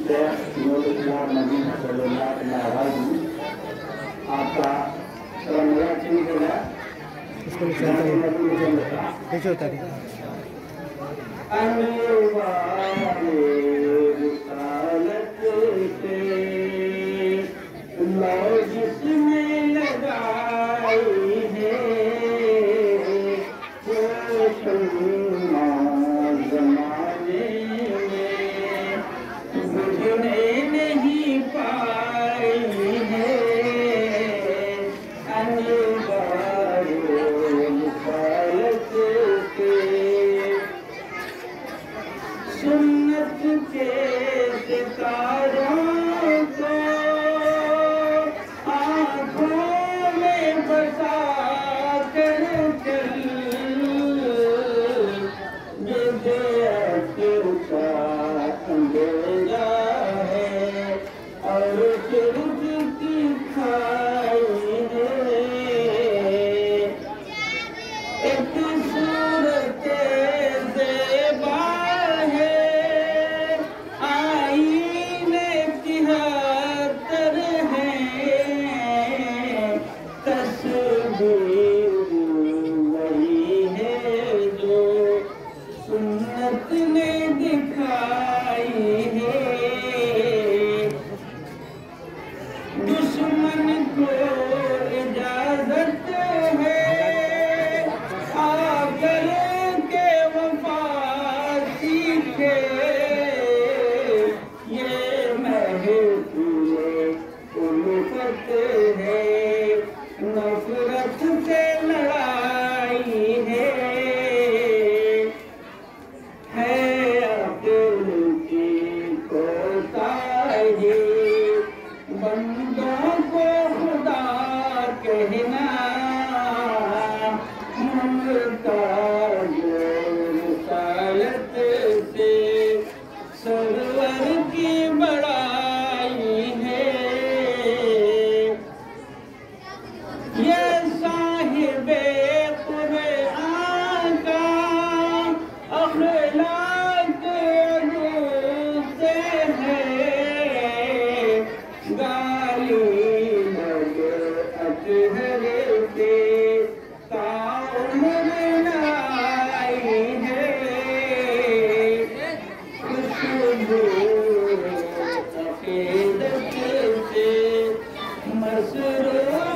شیخ نور اسلام نبی صلی اللہ علیہ وسلم آپ کا رمضہ ٹھیک ہے اس کو پیچھے ہوتا ہے جس میں لگائی ہے زمانے میں بجھنے نہیں پائی ہے انوار رسالت کے سنت کے ستاروں کو آنکھوں میں بسا کر چل بدعت کا اندھیرا ہے اور شرک کی کھائی ہے ایک صورت زیبا ہے آئینے کی ہاتر ہے تصویر وہی ہے جو سنت نے دکھائی ہے دشمن کو اجازت ہے آ کر کے وفا سیکھے یہ محفوظ الفت ہے نفرت سے لڑائی ہے عقل کی کوتاہی بندوں کو خدا کہنا محتاج رسالت سے سرور کی بڑائی ہے یہ صاحب قرآن کا اخلاق عروج سے ہے گالی لگ اطہر کے تعمر لائی ہے خوشبو عقیدت سے مسرور